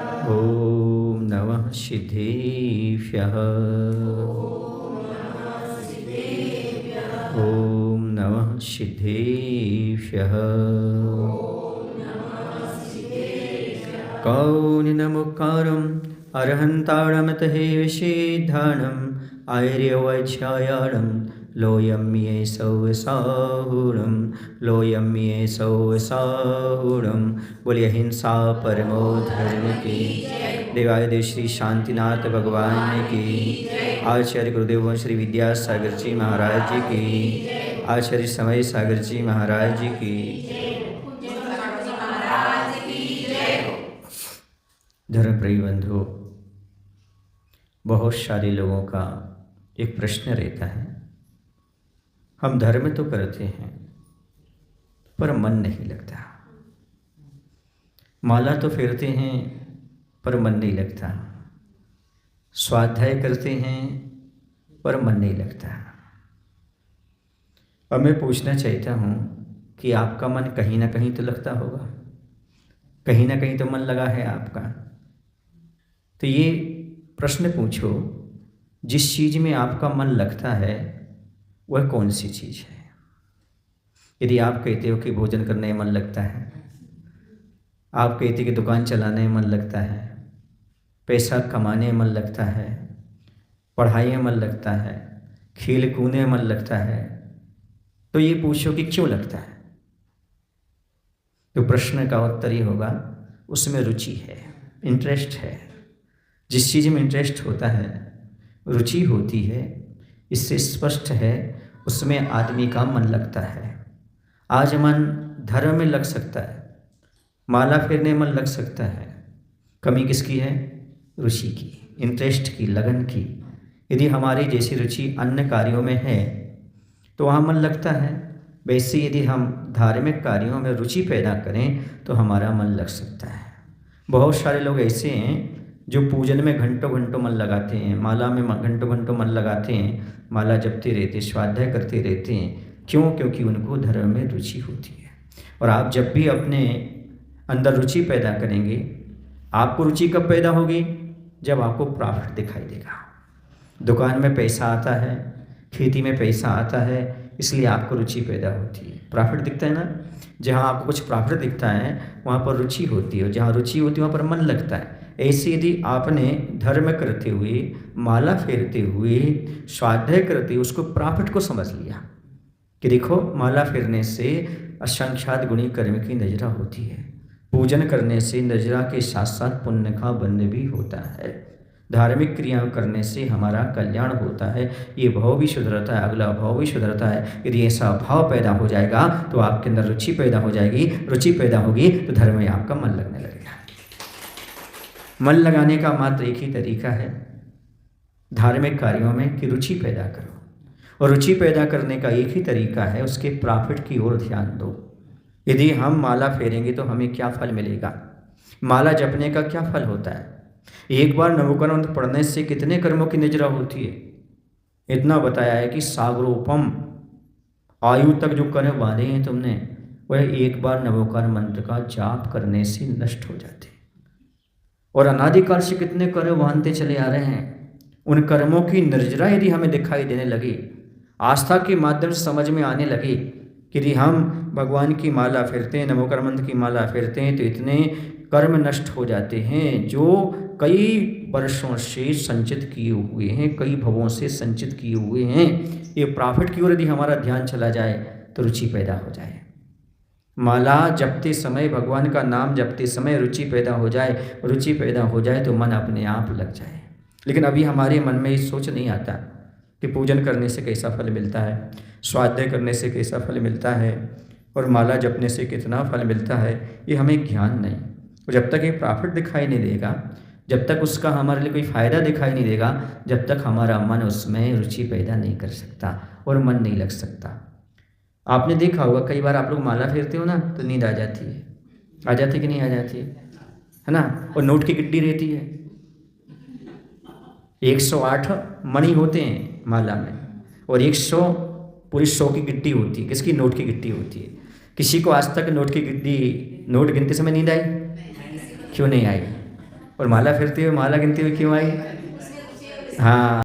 ॐ नमः सिद्धेभ्यः। ॐ नमः सिद्धेभ्यः। कौनिनमुक्कारम् अर्हन्तारमतहे विषेधानम् आर्यवैच्छायाणम् लोयं ये सौसाहुरम लोयं ये सौसाहुरम। बोलिए हिंसा परमो धर्म की। देवादिदेव श्री शांतिनाथ भगवान की। आचार्य गुरुदेव श्री विद्यासागर जी महाराज जी की। आचार्य समय सागर जी महाराज जी की। धर्मप्रिय बंधु, बहुत सारे लोगों का एक प्रश्न रहता है, हम धर्म तो करते हैं पर मन नहीं लगता, माला तो फेरते हैं पर मन नहीं लगता, स्वाध्याय करते हैं पर मन नहीं लगता। अब मैं पूछना चाहता हूँ कि आपका मन कहीं ना कहीं तो लगता होगा, कहीं ना कहीं तो मन लगा है आपका। तो ये प्रश्न पूछो, जिस चीज़ में आपका मन लगता है वह कौन सी चीज़ है। यदि आप कहते हो कि भोजन करने में मन लगता है, आप कहते कि दुकान चलाने में मन लगता है, पैसा कमाने में मन लगता है, पढ़ाई में मन लगता है, खेल कूदने में मन लगता है, तो ये पूछो कि क्यों लगता है। तो प्रश्न का उत्तर ये होगा, उसमें रुचि है, इंटरेस्ट है। जिस चीज़ में इंटरेस्ट होता है, रुचि होती है, इससे स्पष्ट है उसमें आदमी का मन लगता है। आज मन धर्म में लग सकता है, माला फेरने में मन लग सकता है, कमी किसकी है? रुचि की, इंटरेस्ट की, लगन की। यदि हमारी जैसी रुचि अन्य कार्यों में है तो वहाँ मन लगता है। वैसे यदि हम धार्मिक कार्यों में रुचि पैदा करें तो हमारा मन लग सकता है। बहुत सारे लोग ऐसे हैं जो पूजन में घंटों घंटों मन लगाते हैं, माला में घंटों घंटों मन लगाते हैं, माला जपते रहते, स्वाध्याय करते रहते हैं। क्यों? क्योंकि उनको धर्म में रुचि होती है। और आप जब भी अपने अंदर रुचि पैदा करेंगे, आपको रुचि कब पैदा होगी? जब आपको प्रॉफिट दिखाई देगा। दुकान में पैसा आता है, खेती में पैसा आता है, इसलिए आपको रुचि पैदा होती है। प्रॉफिट दिखता है ना, जहाँ आपको कुछ प्रॉफिट दिखता है वहाँ पर रुचि होती है, जहाँ रुचि होती है वहाँ पर मन लगता है। ऐसे यदि आपने धर्म करते हुए, माला फेरते हुए, स्वाध्याय करते हुए उसको प्रॉफिट को समझ लिया कि देखो माला फेरने से असंख्यात गुणी कर्म की नजरा होती है, पूजन करने से नजरा के साथ साथ पुण्य का बंध भी होता है, धार्मिक क्रियाएं करने से हमारा कल्याण होता है, ये भाव भी सुधरता है, अगला भाव भी सुधरता है। यदि ऐसा भाव पैदा हो जाएगा तो आपके अंदर रुचि पैदा हो जाएगी, रुचि पैदा होगी तो धर्म में आपका मन लगने लगेगा। मन लगाने का मात्र एक ही तरीका है धार्मिक कार्यों में कि रुचि पैदा करो, और रुचि पैदा करने का एक ही तरीका है उसके प्रॉफिट की ओर ध्यान दो। यदि हम माला फेरेंगे तो हमें क्या फल मिलेगा? माला जपने का क्या फल होता है? एक बार नवकर्म पढ़ने से कितने कर्मों की निजरा होती है? इतना बताया है कि सागरोपम, आयु तक जो कर्म बांधे हैं तुमने, वह एक बार नवोकार मंत्र का जाप करने से नष्ट हो जाते हैं। और अनादिकाल से कितने कर्म बांधते चले आ रहे हैं, उन कर्मों की निर्जरा यदि हमें दिखाई देने लगी, आस्था के माध्यम से समझ में आने लगी कि यदि हम भगवान की माला फेरते हैं, नवोकार मंत्र की माला फेरते हैं, तो इतने कर्म नष्ट हो जाते हैं जो कई वर्षों से संचित किए हुए हैं, कई भवों से संचित किए हुए हैं। ये प्रॉफिट की ओर यदि हमारा ध्यान चला जाए तो रुचि पैदा हो जाए। माला जपते समय, भगवान का नाम जपते समय रुचि पैदा हो जाए, रुचि पैदा हो जाए तो मन अपने आप लग जाए। लेकिन अभी हमारे मन में ये सोच नहीं आता कि पूजन करने से कैसा फल मिलता है, स्वाध्याय करने से कैसा फल मिलता है, और माला जपने से कितना फल मिलता है, ये हमें ज्ञान नहीं। और जब तक ये प्रॉफिट दिखाई नहीं देगा, जब तक उसका हमारे लिए कोई फ़ायदा दिखाई नहीं देगा, जब तक हमारा मन उसमें रुचि पैदा नहीं कर सकता और मन नहीं लग सकता। आपने देखा होगा कई बार आप लोग माला फेरते हो ना तो नींद आ जाती है, आ जाती कि नहीं आ जाती है ना? और नोट की गिट्टी रहती है, 108 मणि होते हैं माला में, और 100 पूरी 100 की गिट्टी होती है। किसकी? नोट की गिट्टी होती है। किसी को आज तक नोट की गिट्टी, नोट गिनते समय नींद आई? क्यों नहीं आई? और माला फिरती हुई, माला गिनती हुई क्यों आई? हाँ।